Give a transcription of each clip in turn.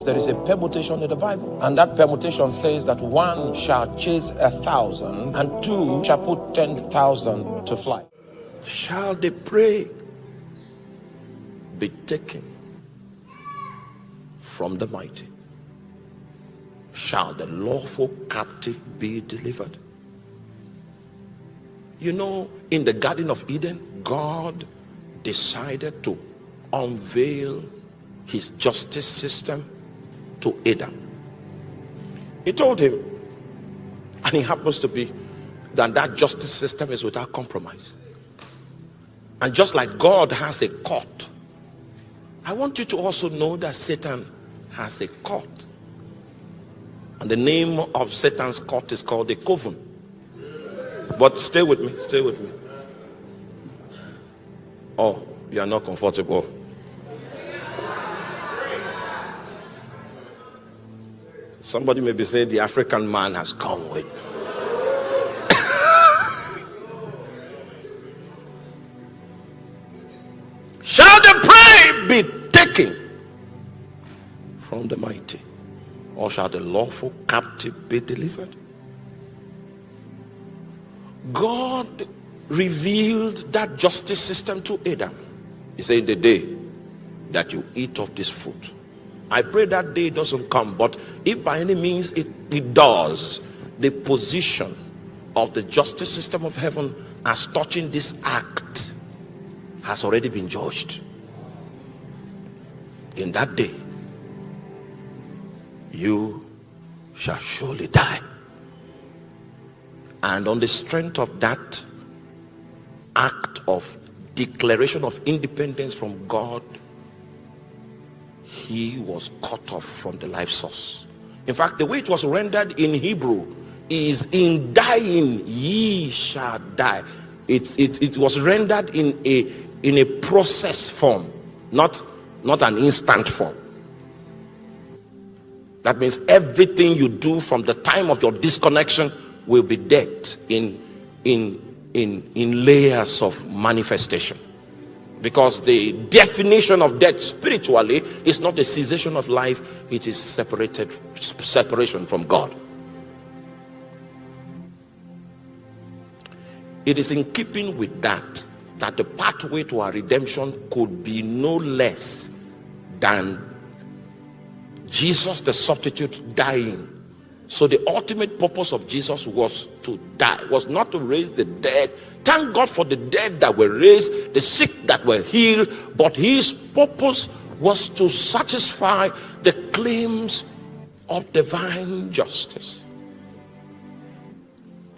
There is a permutation in the Bible, and that permutation says that one shall chase 1,000 and two shall put 10,000 to flight. Shall the prey be taken from the mighty? Shall the lawful captive be delivered? You know, in the Garden of Eden, God decided to unveil his justice system to Adam. He told him, and it happens to be that justice system is without compromise. And just like God has a court, I want you to also know that Satan has a court. And the name of Satan's court is called the coven. But stay with me, stay with me. Oh, you are not comfortable. Somebody may be saying the African man has come with. Shall the prey be taken from the mighty, or shall the lawful captive be delivered? God revealed that justice system to Adam. He said, in the day that you eat of this fruit. I pray that day doesn't come, but if by any means it does, the position of the justice system of heaven as touching this act has already been judged. In that day, you shall surely die. And on the strength of that act of declaration of independence from God, he was cut off from the life source. In fact, the way it was rendered in Hebrew is, in dying ye shall die. It was rendered in a process form, not an instant form. That means everything you do from the time of your disconnection will be dead in layers of manifestation. Because the definition of death spiritually is not a cessation of life, it is separation from God. It is in keeping with that the pathway to our redemption could be no less than Jesus the substitute dying. So the ultimate purpose of Jesus was to die, was not to raise the dead. Thank God for the dead that were raised, the sick that were healed, but his purpose was to satisfy the claims of divine justice.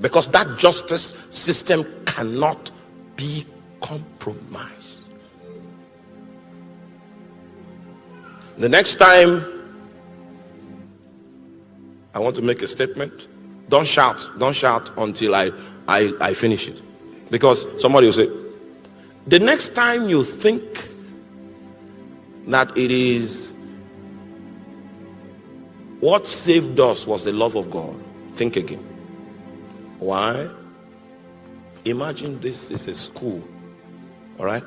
Because that justice system cannot be compromised. The next time I want to make a statement, don't shout until I finish it. Because somebody will say, the next time you think that it is what saved us was the love of God, think again. Why? Imagine this is a school, all right?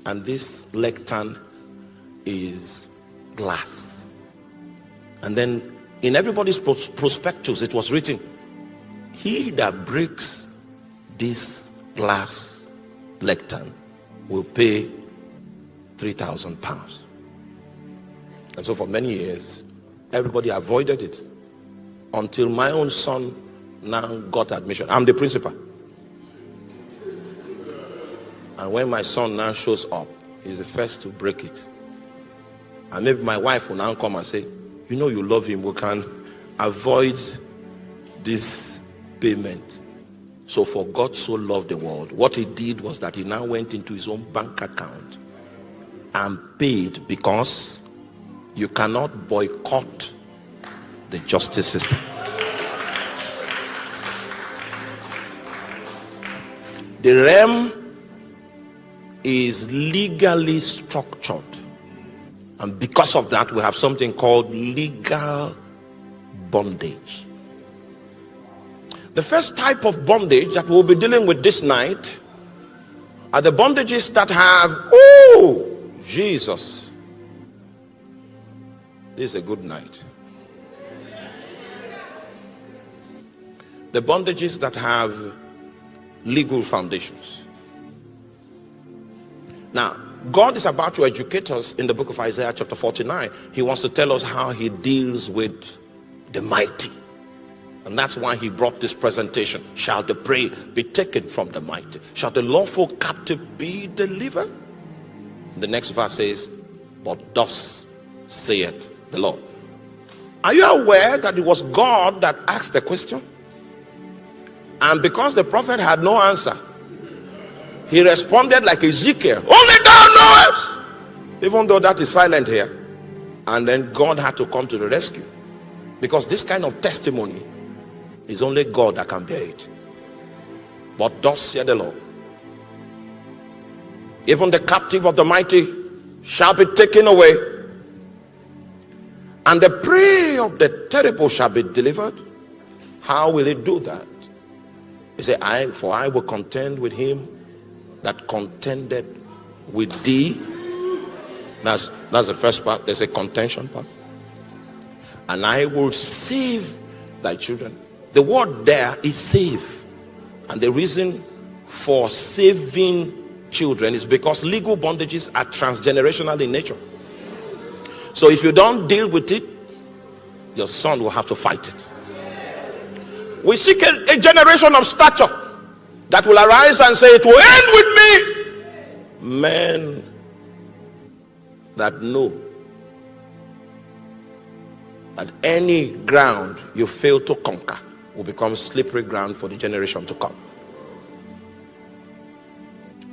And this lectern is glass. And then in everybody's prospectus, it was written, he that breaks this glass lectern will pay £3,000. And so for many years, everybody avoided it until my own son now got admission. I'm the principal. And when my son now shows up, he's the first to break it. And maybe my wife will now come and say, you know you love him, we can avoid this payment. So for God so loved the world, what he did was that he now went into his own bank account and paid, because you cannot boycott the justice system. The realm is legally structured. And because of that, we have something called legal bondage. The first type of bondage that we'll be dealing with this night are the bondages that have, Jesus, This is a good night. The bondages that have legal foundations. Now, God is about to educate us in the book of Isaiah chapter 49. He wants to tell us how he deals with the mighty. And that's why he brought this presentation. Shall the prey be taken from the mighty? Shall the lawful captive be delivered? The next verse says, but thus saith the Lord. Are you aware that it was God that asked the question? And because the prophet had no answer, he responded like Ezekiel, only thou knowest, even though that is silent here. And then God had to come to the rescue, because this kind of testimony is only God that can bear it. But thus saith the Lord, even the captive of the mighty shall be taken away, and the prey of the terrible shall be delivered. How will it do that? He said, I will contend with him that contended with thee. That's the first part. There's a contention part. And I will save thy children. The word there is save. And the reason for saving children is because legal bondages are transgenerational in nature. So if you don't deal with it, your son will have to fight it. We seek a generation of stature that will arise and say, it will end with me. Men that know that any ground you fail to conquer will become slippery ground for the generation to come.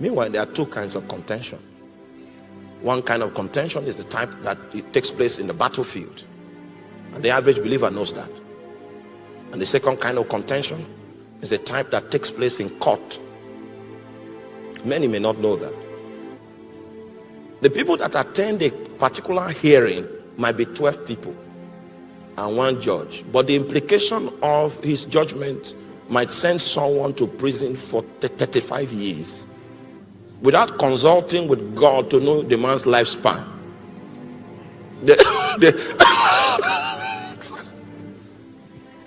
Meanwhile, there are two kinds of contention. One kind of contention is the type that it takes place in the battlefield, and the average believer knows that. And the second kind of contention is the type that takes place in court. Many may not know that. The people that attend a particular hearing might be 12 people and one judge, but the implication of his judgment might send someone to prison for 35 years without consulting with God to know the man's lifespan.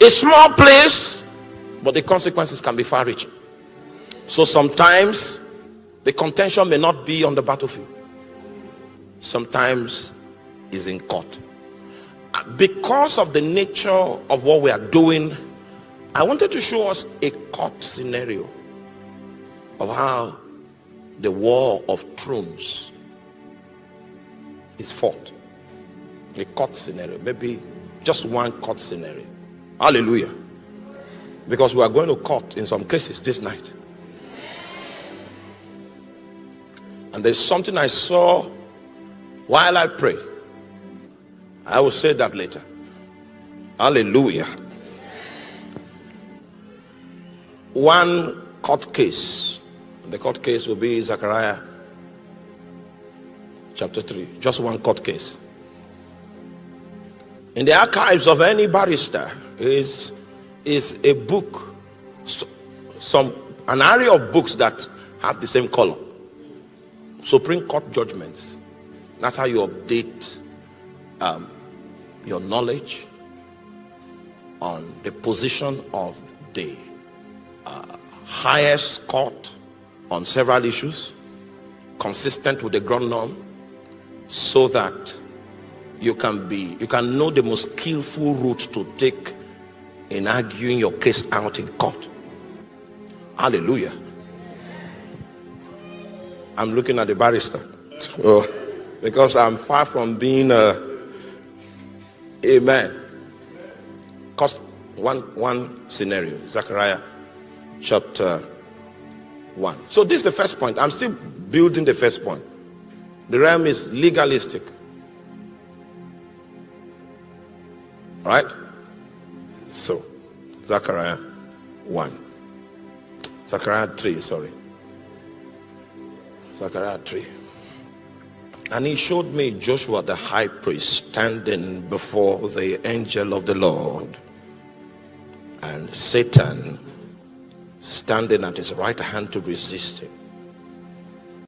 A small place, but the consequences can be far-reaching. So sometimes the contention may not be on the battlefield. Sometimes it's in court. Because of the nature of what we are doing, I wanted to show us a court scenario of how the war of thrones is fought. A court scenario, maybe just one court scenario. Hallelujah. Because we are going to court in some cases this night. And there's something I saw while I pray. I will say that later. Hallelujah. One court case. The court case will be Zechariah chapter 3. Just one court case. In the archives of any barrister is a book, an area of books that have the same color. Supreme Court judgments. That's how you update your knowledge on the position of the highest court on several issues, consistent with the ground norm, so that you can know the most skillful route to take in arguing your case out in court. Hallelujah. I'm looking at the barrister because I'm far from being amen. Cost one scenario, Zechariah chapter 1. So this is the first point. I'm still building the first point. The realm is legalistic. Right? So, Zechariah 1. Zechariah 3, sorry. Zechariah 3. And he showed me Joshua the high priest standing before the angel of the Lord, and Satan standing at his right hand to resist him.